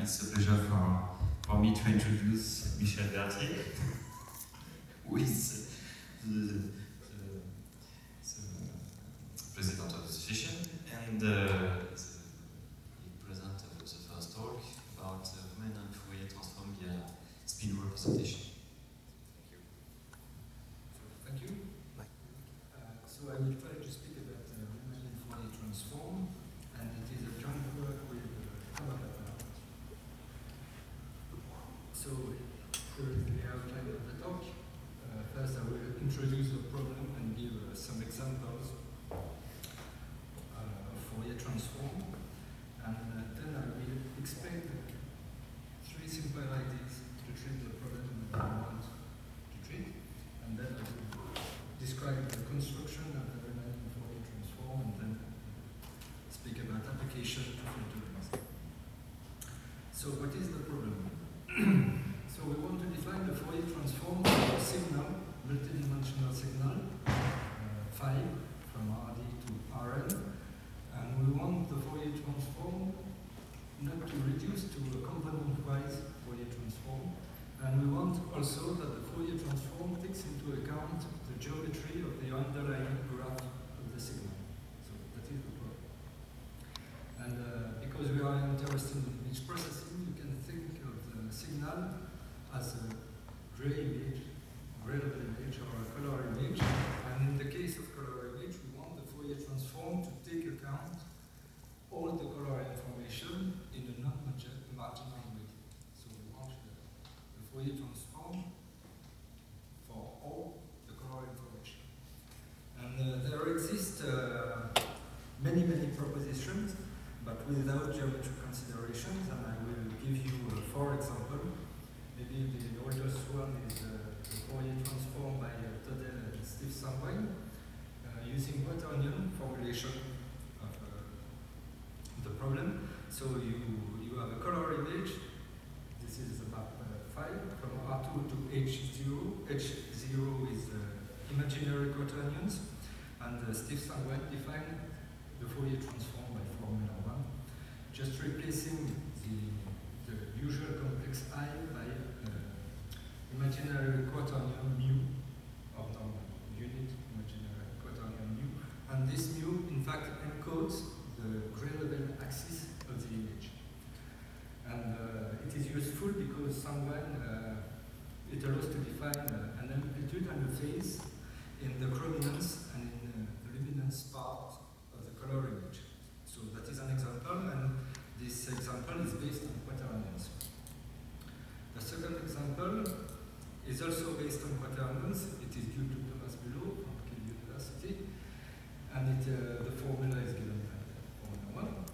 it's a pleasure for me to introduce Michel Berthier, who is the president of the association, and he presented the first talk about Riemannian Fourier transform via spin representation. Thank you. So I will try to speak about Riemannian Fourier transform, and it is a joint work with So here is the outline of the talk. First I will introduce the problem and give some examples of Fourier transform, and then I will explain three simple ideas to treat the problem that I want to treat, and then I will describe the construction of the Riemannian Fourier transform, and then speak about application to filter rings. So what is the problem? So we want to define the Fourier transform for a signal, multidimensional signal, phi from Rd to Rn, and we want the Fourier transform not to reduce to a component-wise Fourier transform, and we want also that the Fourier transform takes into account the geometry of the underlying graph of the signal. So that is the problem. And because we are interested in image processing, you can think of the signal as a gray image, gradable image, or a color image. And in the case of color image, we want the Fourier transform to take account all the color information in a non-marginal way. So we want the Fourier transform for all the color information. And there exist many propositions, but without geometric considerations, and I will give you 4 examples. Maybe the oldest one is the Fourier transform by Todel and Steve Sandwine, using Berthier formulation of the problem. So you have a color image. This is about phi from R2 to H0. H0 is imaginary quaternions, and Steve Sandwine defined the Fourier transform by Formula 1, just replacing the usual complex I by imaginary quaternion mu of normal unit imaginary quaternion mu, and this mu in fact encodes the gray level axis of the image. And it is useful because someone it allows to define an amplitude and a phase in the chrominance and in the luminance part of the color image. So that is an example, and this example is based on quaternions. The second example is also based on quaternions. It is due to Thomas Below from Michel University, and the formula is given by Formula 1.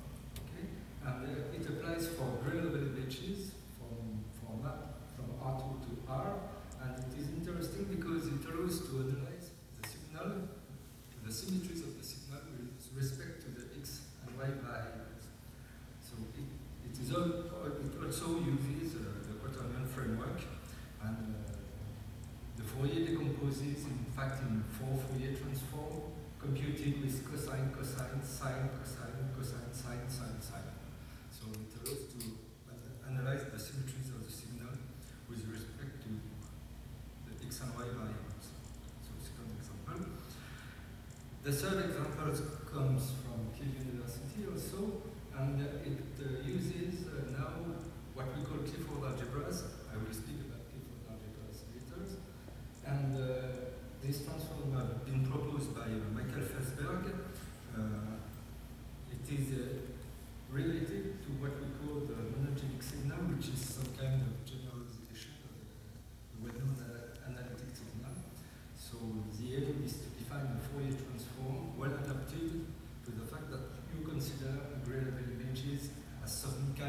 Okay? And it applies for gray level images from R2 to R, and it is interesting because it allows to analyze the signal, the symmetries of the signal with respect to the x and y variables. So it also uses the quaternion framework, and the Fourier decomposes in fact in 4 Fourier transform computed with cosine, cosine, sine, cosine, cosine, sine, sine, sine. So it allows to analyze the symmetries of the signal with respect to the x and y variables. So second example. The third example comes from Michel University also, and it uses now what we call Clifford algebras. I will speak about Clifford algebras later. And this transform has been proposed by Michel. It is related to what we call the monogenic signal, which is some kind of generalization of the well-known analytic signal. So the aim is to define a Fourier transform well adapted to the fact that you consider gray level images as some kind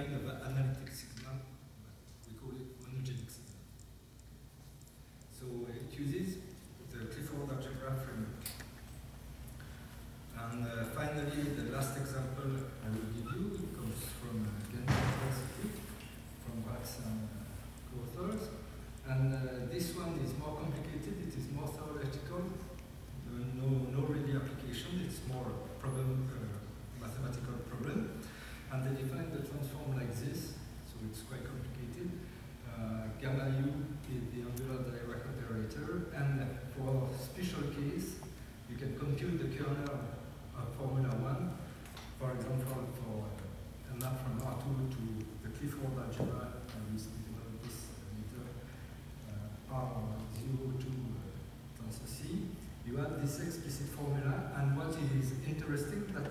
algebra, I will speak about this later, R0 to tensor C, you have this explicit formula, and what is interesting that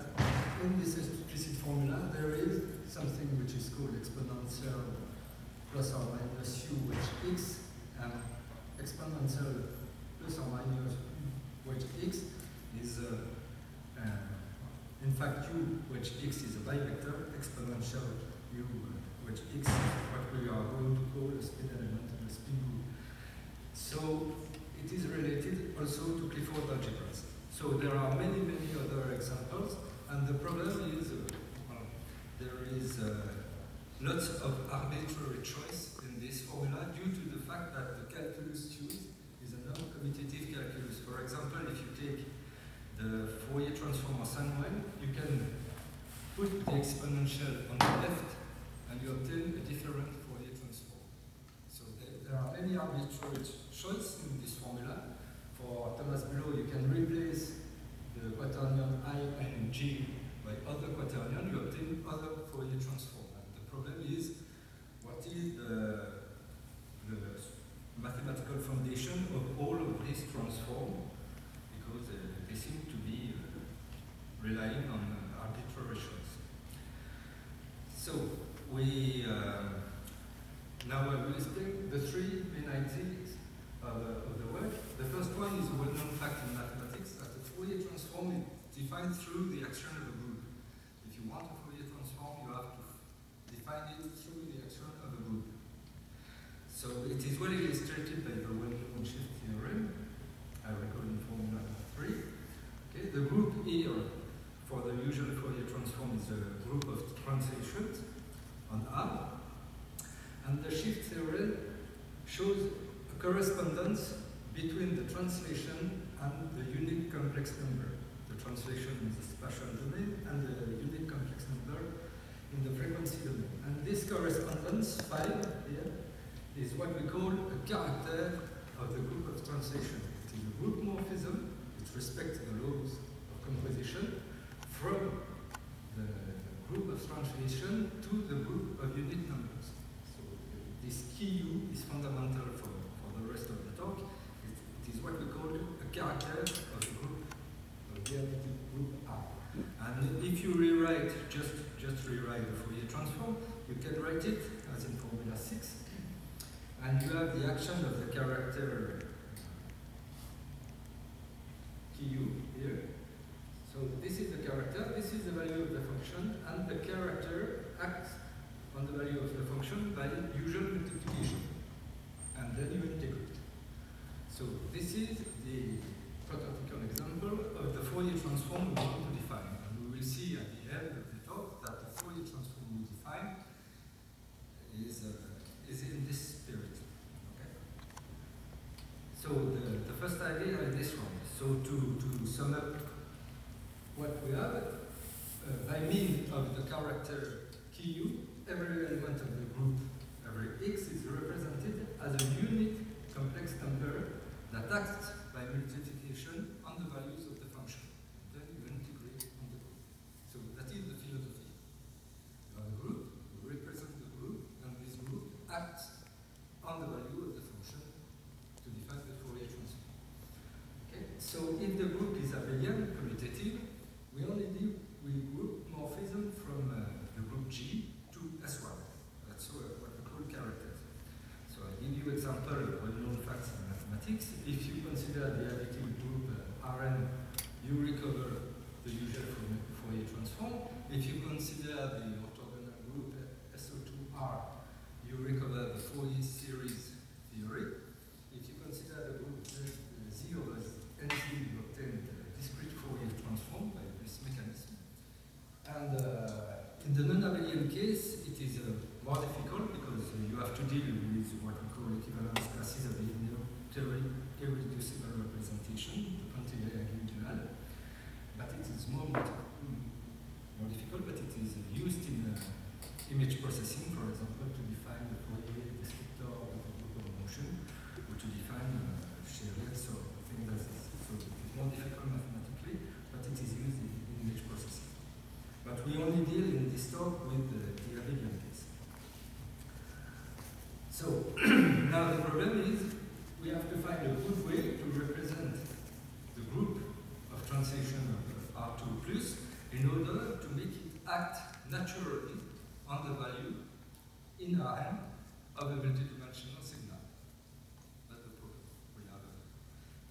in this explicit formula there is something which is called exponential plus or minus u wedge x, and exponential plus or minus wedge x is in fact u wedge x is a bivector, exponential u wedge x is what we are going to call a spin element and a spin group. So it is related also to Clifford algebras. So there are many other examples, and the problem is there is lots of arbitrary choice in this formula due to the fact that the calculus used is a non-commutative calculus. For example, if you take the Fourier transform of Samuel, you can put the exponential on the left and you obtain a different Fourier transform. So there are many arbitrary choices in this formula. For Thomas Below, you can replace the quaternion I and G by other quaternion, you obtain other Fourier transform. And the problem is, what is the mathematical foundation of all of these transforms? Because they seem to be relying on arbitrary choice. So we now I will explain the three main ideas of the work. The first one is a well-known fact in mathematics that the Fourier transform is defined through the action of a group. If you want a Fourier transform, you have to define it through the action of a group. So it is well illustrated by the well-known shift theorem. I recall in formula 3. Okay, the group here for the usual Fourier transform is a group of translations on R. And the shift theorem shows a correspondence between the translation and the unique complex number. The translation in the spatial domain and the unique complex number in the frequency domain. And this correspondence, phi here, is what we call a character of the group of translation. It is a group morphism, it respects the laws of composition from the group of translation to the group of unit numbers. So this key U is fundamental for the rest of the talk. It is what we call a character of the group, of the additive group R. And if you rewrite, just rewrite the Fourier transform, you can write it as in formula 6. And you have the action of the character Q here. So this is the character, this is the value of the function, and the character acts on the value of the function by usual multiplication. And then you integrate. So this is the prototypical example of the Fourier transform we want to define. And we will see at the end of the talk that the Fourier transform we define is in this spirit. Okay? So the first idea is this one. So to sum up what we have, by means of the character Q, every element of the group, every x is represented as a unit complex number that acts by multiplication on the values of the function. Then you integrate on the group. So that is the philosophy. You have a group, you represent the group, and this group acts on the value of the function to define the Fourier transform. Okay? So if the group is abelian, commutative, we group morphism from the group G to S1. That's what we call characters. So I give you example of well-known facts in mathematics. If you consider the additive group Rn, you recover the usual Fourier transform. If you consider the orthogonal group SO2R, you recover the Fourier series theory. If you consider the group Z over NZ, you obtain the discrete Fourier transform by this mechanism. And in the non-abelian case, it is more difficult because you have to deal with what we call equivalence classes of the irreducible representation, the Cantilever individual. But it is more difficult, but it is used in image processing, for example, to define the Fourier descriptor of the group of motion, or to define chariots or things like this. So it is more difficult mathematically, but it is used in image processing. But we only deal in this talk with the abelian case. So now the problem is we have to find a good way to represent the group of translation of R2 plus in order to make it act naturally on the value in Rn of a multidimensional signal. That's the problem. We have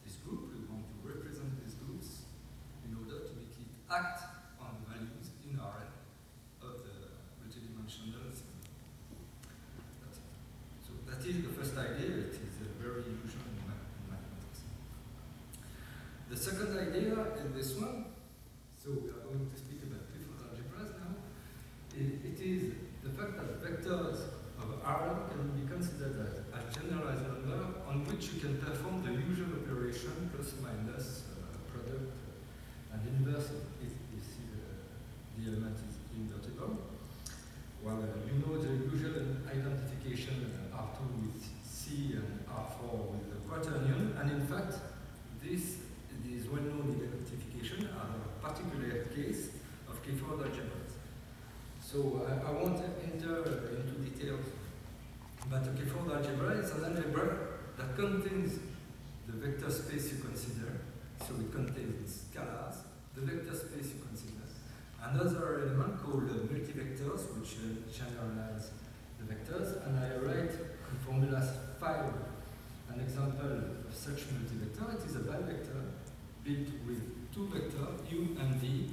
this group, we want to represent these groups in order to make it act on the values in Rn of the multidimensional signal. So that is the first idea. It is very usual in mathematics. The second idea is this one. So we are going to speak about Clifford algebras now. It is the fact that vectors of Rn can be considered as generalized number on which you can perform the usual operation plus minus product and inverse if you see the element is invertible. Well, you know the usual identification R2 with C and R4 with the quaternion, and in fact, these well-known identification are a particular case of Clifford algebras. So I won't enter into details, but a Clifford algebra is an algebra that contains the vector space you consider, so it contains scalars, the vector space you consider, another element called multivectors, which generalize the vectors, and I write in formula 5 an example of such multivector. It is a bivector built with two vectors, u and v,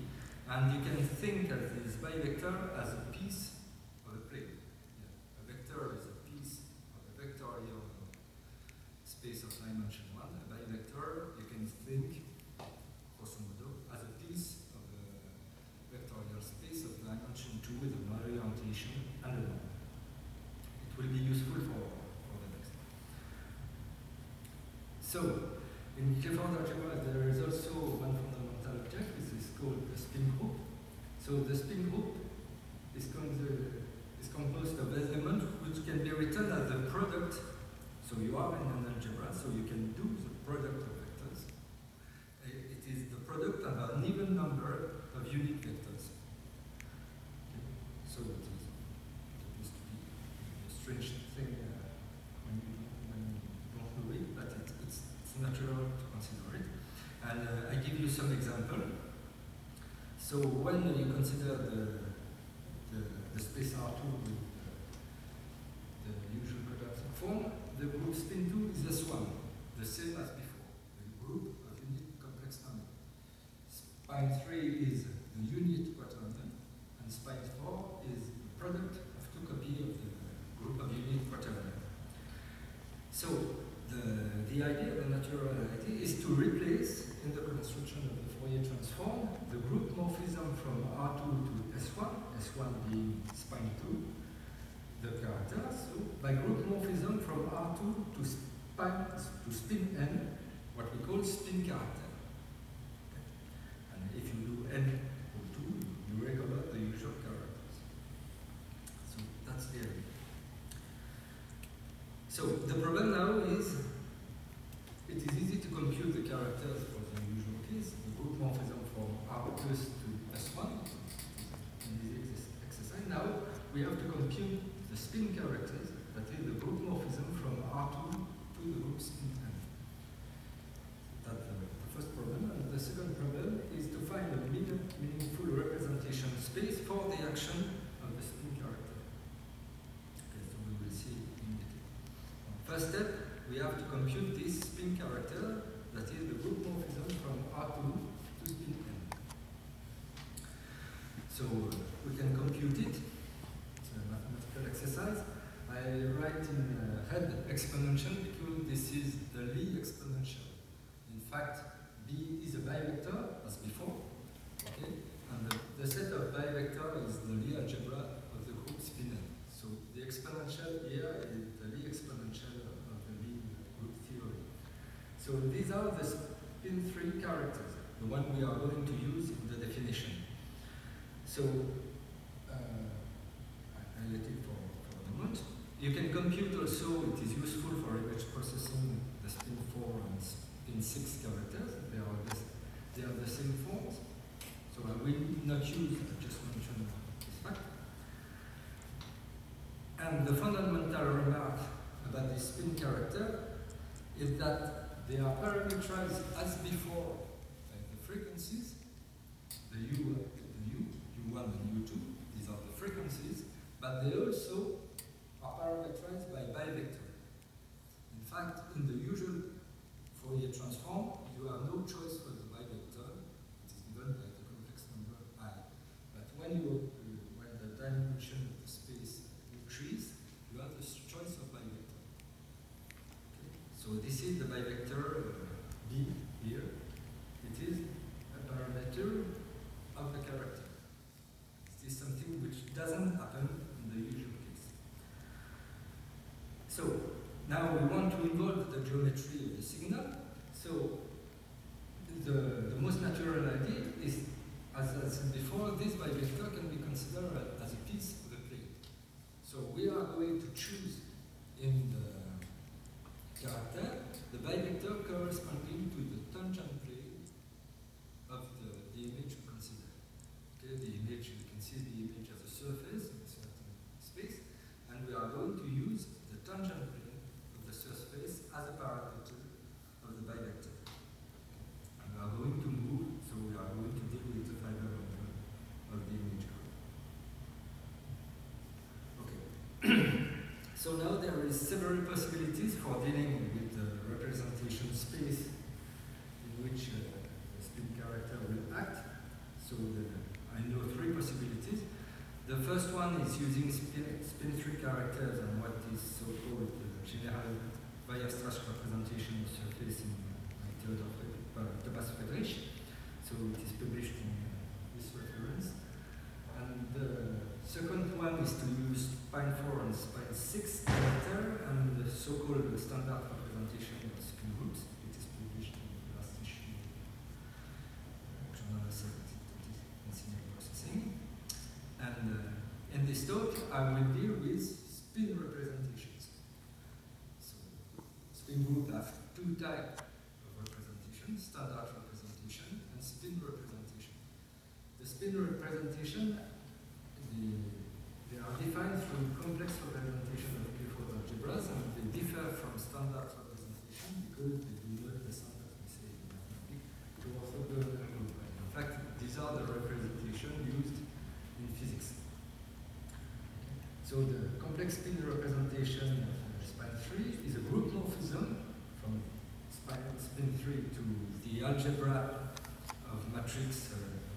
and you can think of this bivector as a piece of a plane. Yeah. A vector is a piece of a vectorial space of dimension 1. A bivector you can think, grosso modo, as a piece of a vectorial space of dimension 2 with an orientation and a norm. It will be useful for the next. So, in Clifford algebra, there is also one fundamental object, which is called the spin group. So the spin group is composed of elements which can be written as the product. So you are in an algebra, so you can do the product of vectors. It is the product of an even number of unique vectors. Okay. So it is supposed to be a strange thing when you don't know it, but it's natural to consider it. And I give you some example. So when you consider the space R2 with the usual quadratic form, the group spin 2 is this one, the same as before, the group of unit complex number. Spine 3 is the unit quaternion, and spine 4 is the product of two copies of the group of unit quaternion. So the idea, the natural idea, is to replace in the construction of the Fourier transform the group morphism from R2 to S1 being spine 2, the character. So by group morphism from R2 to spin n, what we call spin character. Okay. And if you do n equal 2, you recover the usual characters. So that's the idea. So the problem now is it is easy to compute the characters for the usual case, the group morphism from R plus to S1 in this exercise. Now we have to compute the spin characters, that is the group morphism from R2 to the group spin n. That's the first problem. And the second problem is to find a meaningful representation space for the action of the spin character. Okay, so we will see in detail. First step, we have to compute this spin character, that is the group morphism from R2 to spin n. So we can compute it. It's a mathematical exercise. I write in head exponential because this is the Lie exponential. In fact, B is a bivector as before. Okay? And the set of bivector is the Lie algebra of the group spin n. So the exponential here is the Lie exponential of the Lie group theory. So these are the spin 3 characters, the one we are going to use in the definition. So I let it for a moment. You can compute also, it is useful for image processing, the spin 4 and spin 6 characters. They are the same forms. So I will not use, I just mentioned this fact. And the fundamental remark about the spin character is that they are parameterized as before by the frequencies, the U1 and U2, these are the frequencies, but they also are parameterized by bivector. In fact, in the usual Fourier transform, you have no choice for the bivector. It is given by the complex number I. But when the dimension of the space increases, you have the choice of bivector. Okay. So this is the bivector B here. It is a parameter of the character. This is something which doesn't happen in the usual case. So now we want to involve the geometry of the signal. So the most natural idea is, as I said before, this bivector can be considered as a piece of the plane. So we are going to choose in the character the bivector corresponding to the tangent plane of the image we consider. Okay, the image, you can see the image as a surface in a certain space, and we are going to use the tangent plane of the surface as a parameter of the bivector. And we are going to move, so we are going to deal with the fiber of the image group. Okay. So now there is several possibilities for dealing with the representation space in which the spin character will act. So I know three possibilities. The first one is using spin-free characters and what is so-called general Weierstrass representation of surface in method of Thomas Friedrich. So it is published in this reference. And the second one is to use spine 4 and spine 6 character and the so-called standard representation of spin groups. It is published in the last issue of Journal of Signal Processing. And in this talk, I will deal with spin representations. So, spin group have two types of representation: standard representation and spin representation. The spin representation, they are defined through complex representation of Clifford algebras, and they differ from standard representation because they do not descend, as we say in mathematics, to orthogonal group. In fact, these are the representations used in physics. So the complex spin representation of spine 3 is a group morphism from spin 3 to the algebra of matrix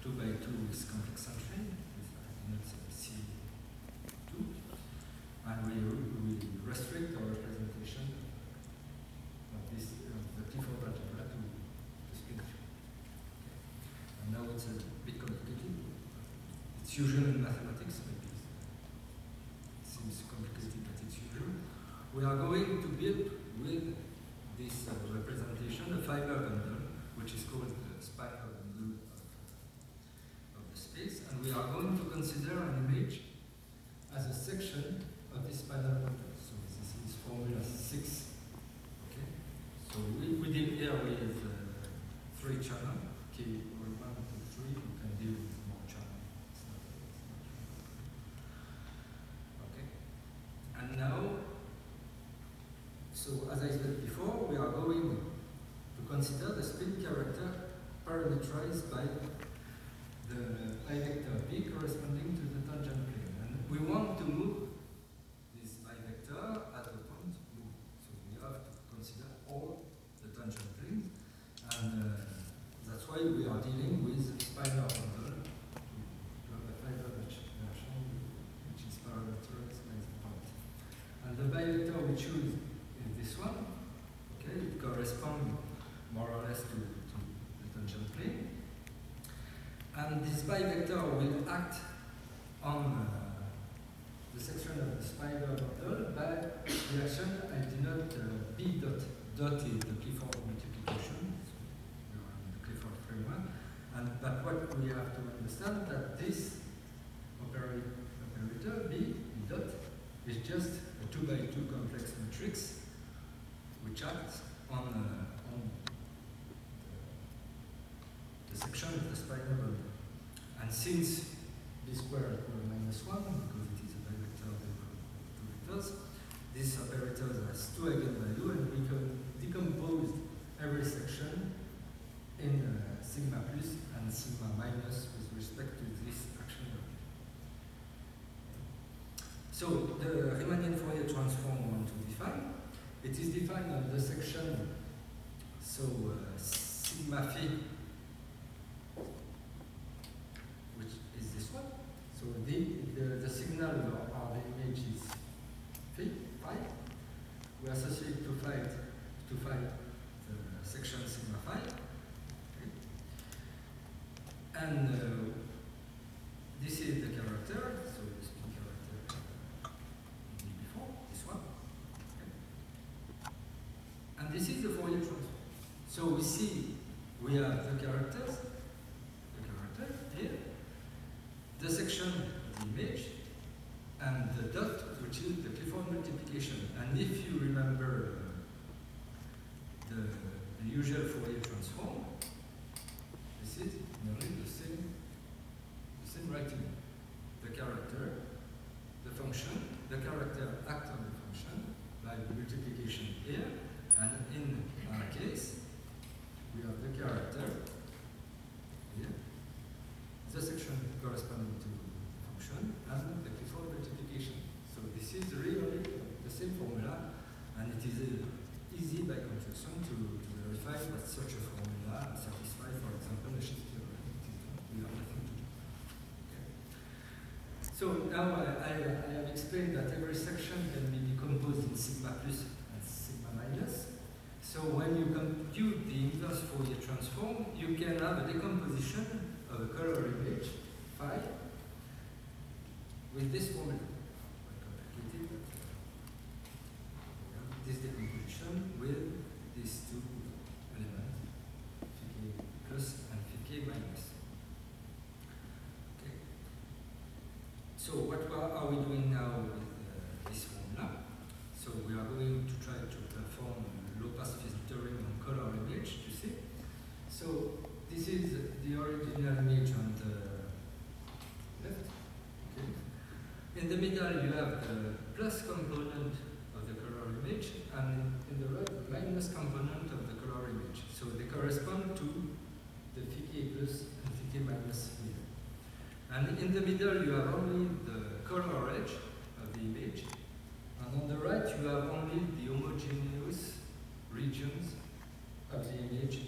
2 by 2 with complex centering, with C2, and we restrict our representation of this the Clifford algebra to spin 3. Okay. And now it's a bit complicated. It's usual in mathematics, maybe it seems complicated, but it's usual. We are going to build with this representation a fiber bundle, which is called the spiral bundle of the space, and we are going to consider an image as a section of this spiral bundle. So this is formula 6. Okay. So we deal here with 3 channels, K or 1, 2, 3. You can deal with more channels. Okay. And now, so as I said before, we are going to consider the spin character parameterized by the bivector B corresponding to the tangent plane. And we want to move this bivector at the point U. So we have to consider all the tangent planes. And that's why we are dealing with spiral bundle to have a fiber version which is parameterized by the point. And the bivector we choose is this one. Okay, it corresponds more or less to the tangent plane. And this bivector will act on the section of the spiral bundle by the action I denote B dot is the Clifford multiplication. So we are in the Clifford framework. But what we have to understand that this operator B dot is just a 2 by 2 complex matrix which acts on the section of the spiral bundle. And since B squared equals -1, because it is a bivector of the two vectors, this operator has two eigenvalues, and we can decompose every section in sigma plus and sigma minus with respect to this action value. So the Riemannian Fourier transform we want to define. It is defined on the section, so sigma phi, which is this one. So the signal or the image is phi. We associate to phi the section sigma phi. Okay. And this is the character, so the spin character before, this one. Okay. And this is the Fourier transform. So we see we have the character here, the section of the image, and the dot, which is the Clifford multiplication. And if you remember the usual Fourier transform, this is nearly the same writing. The character, the function, the character act on the function by multiplication here, and in our case, we have the character here, the section corresponding to the function, and the Clifford multiplication. So this is really the same formula, and it is easy by construction to verify that such a formula satisfies, for example, a shift theorem. We have nothing to do. Okay. So now I have explained that every section can be decomposed in sigma plus and sigma minus. So when you compute the inverse Fourier transform, you can have a decomposition of a color image phi with this formula. This decomposition with these two elements, phi plus and phi minus. Okay. So what are we doing now with this formula? So we are going to try to perform low-pass filtering on color image, you see. So this is the original image on the left. Okay. In the middle, you have the plus component of the color image, and in the right, the minus component of the color image. So they correspond to the phi plus and phi minus here. And in the middle, you have only the color edge of the image, and on the right, you have only the homogeneous regions of the image.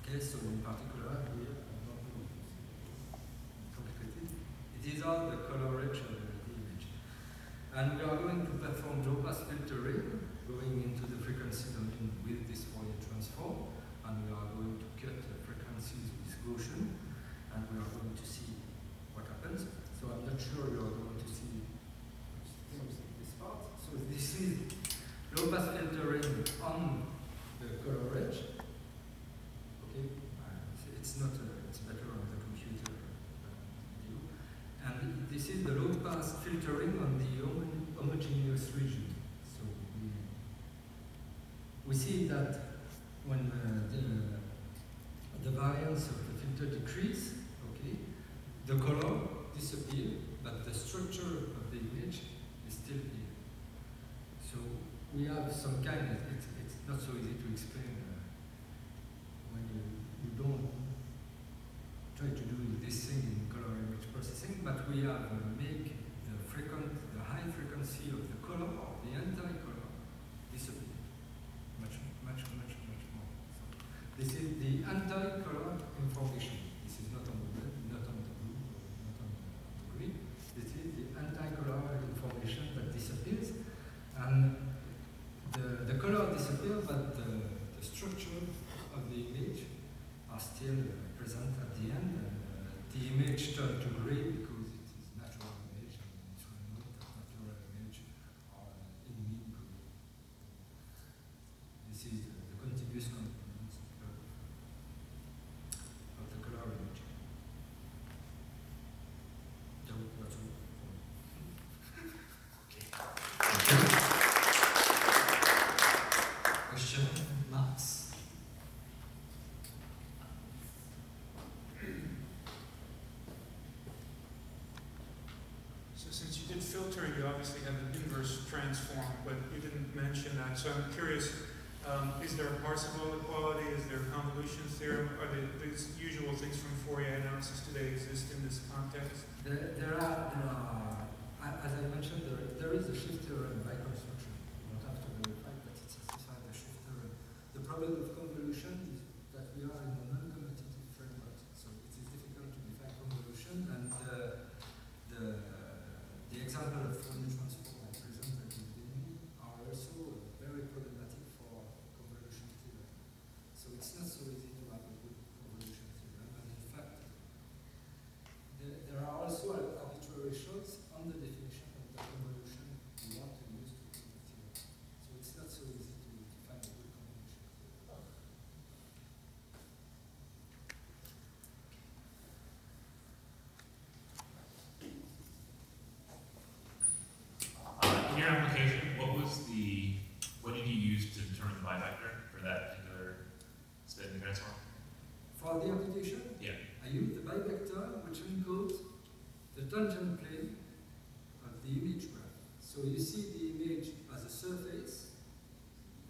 Okay, so in particular here, complicated. It is all the color edge of the image. And we are going to perform low-pass filtering, going into the frequency domain with this Fourier transform, and we are going to cut the frequencies with Gaussian, and we are going to see what happens. So I'm not sure you are going to see this part. So this is low-pass filtering on the color edge. Okay, it's not. It's better on the computer view. And this is the low-pass filtering on the homogeneous region. So we see that when the variance of the filter decrease, okay, the color disappears, but the structure of the image is still here. So we have some kind of, it's not so easy to explain when you don't try to do this thing in color image processing, but we have make the high frequency of the color, or the anti-color, disappear much more. So this is the anti-color information. This is not on the red, not on the blue, not on the green. This is the anti-color information that disappears, and the color disappears, but the structure of the image are still present at the end, and the image turns to gray because it is natural image, and it's not natural image or in mean gray. This is the continuous component of the color image. So that's all. Okay. Question, Max? So since you did filtering, you obviously have an inverse transform but you didn't mention that. So I'm curious, is there a Parseval equality? Is there a convolution theorem? Are these usual things from Fourier analysis, do they exist in this context? There are, as I mentioned, there is a shift theorem by construction. You don't have to verify, but it satisfies the shift theorem. The problem of convolution is that we are in a non-commutative framework, so it is difficult to define convolution, and the example of Fourier transform I presented at the beginning are also very problematic for convolution theorem. So it's not so easy to have a good convolution theorem, and in fact, there are also arbitrary shots on the definition of the convolution we want to use to prove the theorem. So it's not so easy to define a good convolution theorem. In your application, what did you use to determine the bivector for that particular spin transform? For the application, Yeah. I use the bivector, which encodes the tangent plane of the image graph. So you see the image as a surface,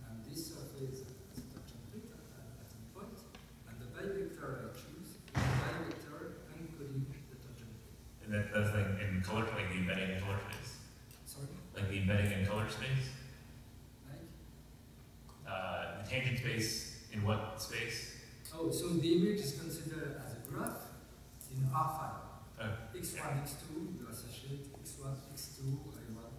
and this surface has a tangent plane at a point, and the bivector I choose is the bivector encoding the tangent plane. And that's like in color, like the embedding in color space? Sorry? Like the embedding in color space? Like? The tangent space in what space? Oh, so the image is considered as a graph in R5. Oh, X1, X2, you associate X1, X2, I1,